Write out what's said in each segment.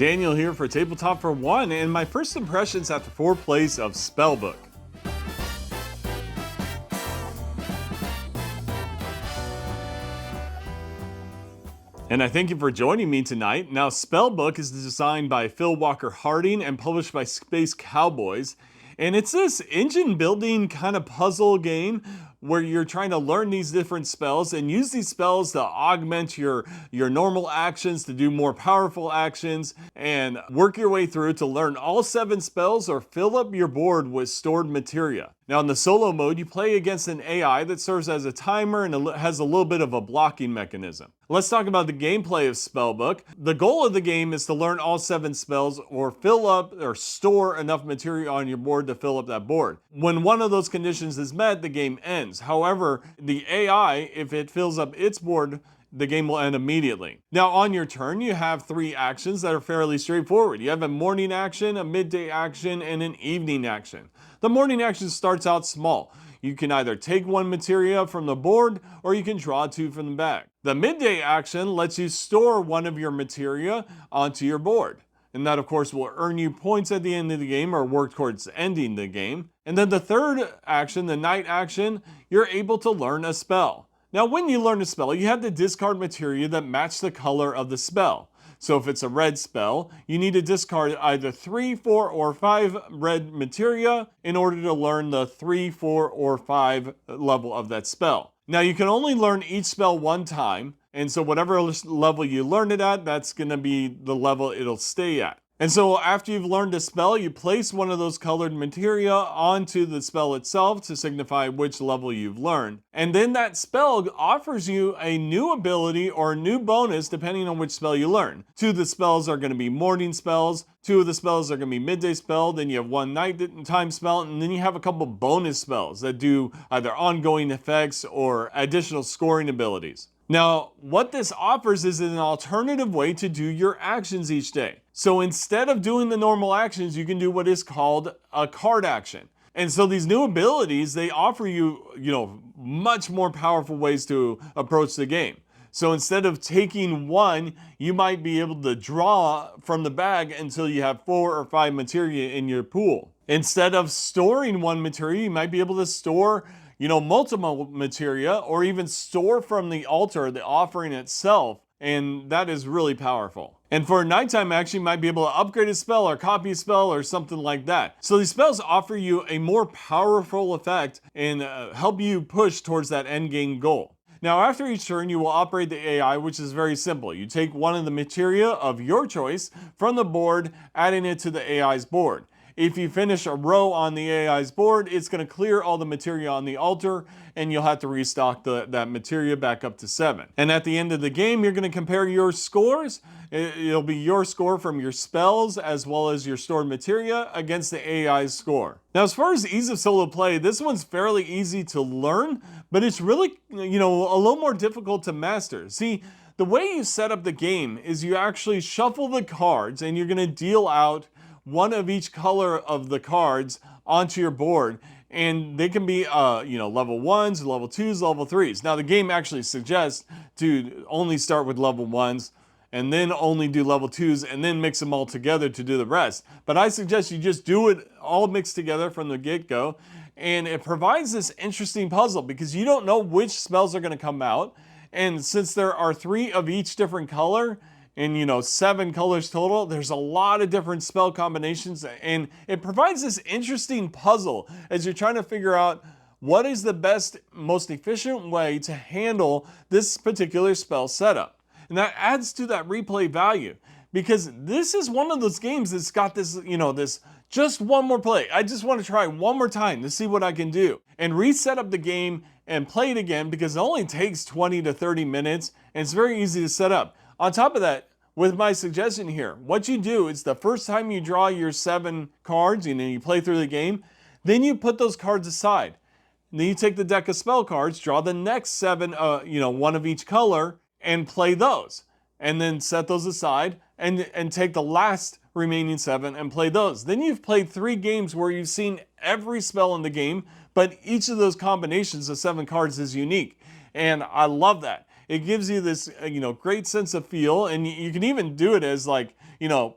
Daniel here for Tabletop for One, and my first impressions after 4 plays of SpellBook. And I thank you for joining me tonight. Now, SpellBook is designed by Phil Walker Harding and published by Space Cowboys. And it's this engine building kind of puzzle game where you're trying to learn these different spells and use these spells to augment your normal actions, to do more powerful actions, and work your way through to learn all 7 spells or fill up your board with stored materia. Now in the solo mode, you play against an AI that serves as a timer and has a little bit of a blocking mechanism. Let's talk about the gameplay of SpellBook. The goal of the game is to learn all 7 spells or fill up or store enough materia on your board to fill up that board. When one of those conditions is met, the game ends. However, the AI, if it fills up its board, the game will end immediately. Now on your turn, you have 3 actions that are fairly straightforward. You have a morning action, a midday action, and an evening action. The morning action starts out small. You can either take 1 materia from the board or you can draw 2 from the bag. The midday action lets you store 1 of your materia onto your board. And that of course will earn you points at the end of the game or work towards ending the game. And then the third action, the night action, you're able to learn a spell. Now when you learn a spell, you have to discard materia that match the color of the spell. So if it's a red spell, you need to discard either 3, 4, or 5 red materia in order to learn the 3, 4, or 5 level of that spell. Now you can only learn each spell 1 time, and so whatever level you learn it at, that's going to be the level it'll stay at. And so after you've learned a spell, you place one of those colored materia onto the spell itself to signify which level you've learned. And then that spell offers you a new ability or a new bonus depending on which spell you learn. 2 of the spells are going to be morning spells, 2 of the spells are going to be midday spell, then you have 1 nighttime spell, and then you have a couple bonus spells that do either ongoing effects or additional scoring abilities. Now, what this offers is an alternative way to do your actions each day. So instead of doing the normal actions, you can do what is called a card action. And so these new abilities, they offer you, much more powerful ways to approach the game. So instead of taking 1, you might be able to draw from the bag until you have 4 or 5 materia in your pool. Instead of storing 1 materia, you might be able to store multiple materia, or even store from the altar, the offering itself, and that is really powerful. And for a nighttime action, you might be able to upgrade a spell or copy a spell or something like that. So these spells offer you a more powerful effect and help you push towards that end game goal. Now after each turn, you will operate the AI, which is very simple. You take 1 of the materia of your choice from the board, adding it to the AI's board. If you finish a row on the AI's board, it's going to clear all the materia on the altar, and you'll have to restock that materia back up to 7. And at the end of the game, you're going to compare your scores. It'll be your score from your spells as well as your stored materia against the AI's score. Now, as far as ease of solo play, this one's fairly easy to learn, but it's really, a little more difficult to master. See, the way you set up the game is you actually shuffle the cards, and you're going to deal out 1 of each color of the cards onto your board, and they can be level 1s, level 2s, level 3s. Now the game actually suggests to only start with level 1s and then only do level 2s and then mix them all together to do the rest. But I suggest you just do it all mixed together from the get-go, and it provides this interesting puzzle because you don't know which spells are going to come out, and since there are 3 of each different color, and 7 colors total, there's a lot of different spell combinations, and it provides this interesting puzzle as you're trying to figure out what is the best, most efficient way to handle this particular spell setup. And that adds to that replay value, because this is one of those games that's got this, this just one more play. I just want to try one more time to see what I can do and reset up the game and play it again, because it only takes 20 to 30 minutes and it's very easy to set up. On top of that, with my suggestion here, what you do is the first time you draw your 7 cards, you play through the game, then you put those cards aside. And then you take the deck of spell cards, draw the next 7, 1 of each color, and play those. And then set those aside and take the last remaining 7 and play those. Then you've played 3 games where you've seen every spell in the game, but each of those combinations of 7 cards is unique. And I love that. It gives you this, great sense of feel, and you can even do it as like,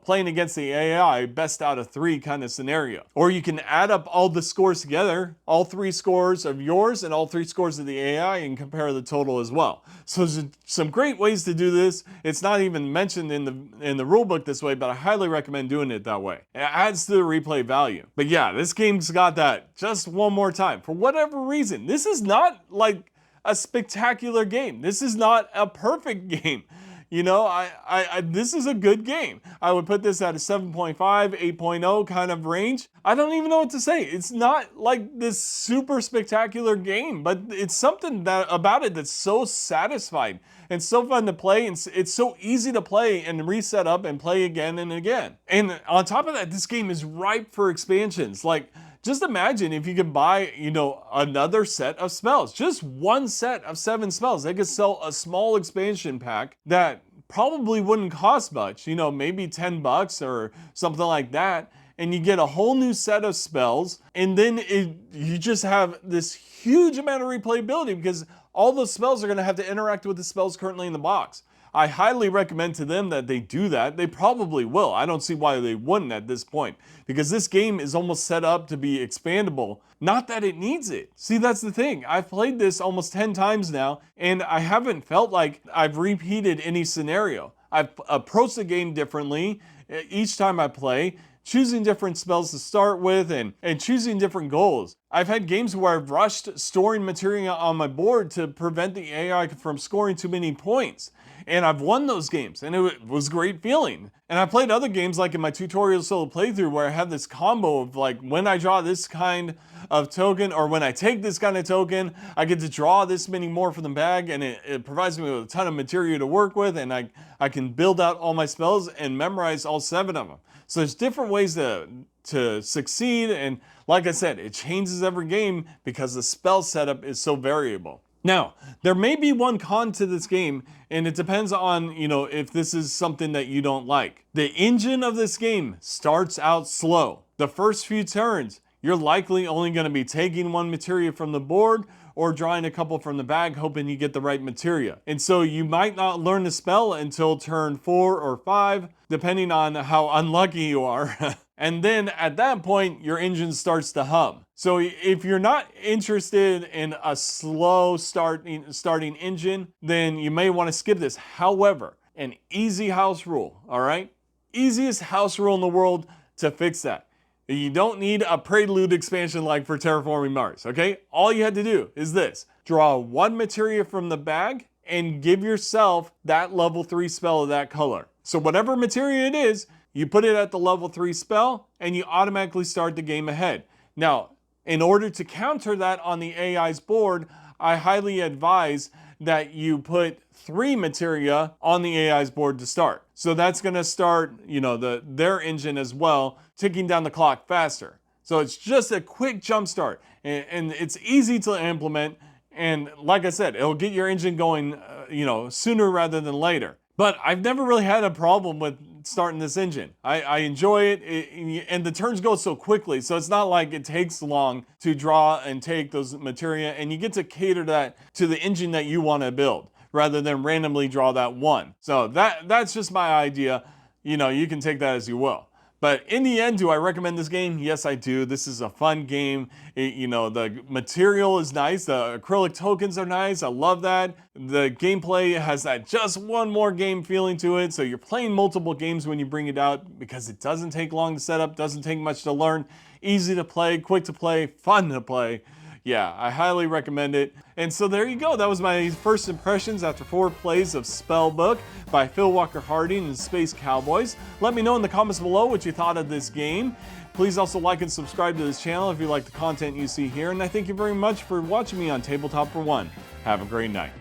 playing against the AI, best out of 3 kind of scenario. Or you can add up all the scores together, all 3 scores of yours and all 3 scores of the AI, and compare the total as well. So there's some great ways to do this. It's not even mentioned in the rulebook this way, but I highly recommend doing it that way. It adds to the replay value. But yeah, this game's got that. Just one more time, for whatever reason, this is not like a spectacular game. This is not a perfect game. This is a good game. I would put this at a 7.5, 8.0 kind of range. I don't even know what to say. It's not like this super spectacular game, but it's something about it that's so satisfying and so fun to play. And it's so easy to play and reset up and play again and again. And on top of that, this game is ripe for expansions. Like, just imagine if you could buy, another set of spells, just one set of 7 spells. They could sell a small expansion pack that probably wouldn't cost much, maybe $10 or something like that. And you get a whole new set of spells. And then you just have this huge amount of replayability because all those spells are going to have to interact with the spells currently in the box. I highly recommend to them that they do that. They probably will. I don't see why they wouldn't at this point, because this game is almost set up to be expandable. Not that it needs it. See, that's the thing. I've played this almost 10 times now, and I haven't felt like I've repeated any scenario. I've approached the game differently each time I play, choosing different spells to start with and choosing different goals. I've had games where I've rushed storing materia on my board to prevent the AI from scoring too many points. And I've won those games, and it was a great feeling. And I played other games like in my tutorial solo playthrough where I have this combo of like, when I draw this kind of token, or when I take this kind of token, I get to draw this many more from the bag, and it provides me with a ton of materia to work with, and I can build out all my spells and memorize all 7 of them. So there's different ways to succeed, and like I said, it changes every game because the spell setup is so variable. Now, there may be one con to this game, and it depends on, if this is something that you don't like. The engine of this game starts out slow. The first few turns, you're likely only going to be taking 1 materia from the board or drawing a couple from the bag, hoping you get the right materia. And so you might not learn the spell until turn 4 or 5, depending on how unlucky you are. And then at that point, your engine starts to hum. So if you're not interested in a slow starting engine, then you may want to skip this. However, an easy house rule, all right? Easiest house rule in the world to fix that. You don't need a prelude expansion like for Terraforming Mars, okay? All you had to do is this. Draw 1 materia from the bag and give yourself that level 3 spell of that color. So whatever materia it is, you put it at the level 3 spell, and you automatically start the game ahead. Now, in order to counter that on the AI's board, I highly advise that you put 3 materia on the AI's board to start. So that's going to start, their engine as well, ticking down the clock faster. So it's just a quick jump start, and it's easy to implement. And like I said, it'll get your engine going, sooner rather than later. But I've never really had a problem with starting this engine. I enjoy it, and the turns go so quickly, so it's not like it takes long to draw and take those materia, and you get to cater that to the engine that you want to build, rather than randomly draw that 1. So that's just my idea. You can take that as you will. But in the end, do I recommend this game? Yes, I do. This is a fun game. The material is nice. The acrylic tokens are nice. I love that. The gameplay has that just one more game feeling to it. So you're playing multiple games when you bring it out because it doesn't take long to set up, doesn't take much to learn. Easy to play, quick to play, fun to play. Yeah, I highly recommend it. And so there you go. That was my first impressions after 4 plays of SpellBook by Phil Walker Harding and Space Cowboys. Let me know in the comments below what you thought of this game. Please also like and subscribe to this channel if you like the content you see here. And I thank you very much for watching me on Tabletop for One. Have a great night.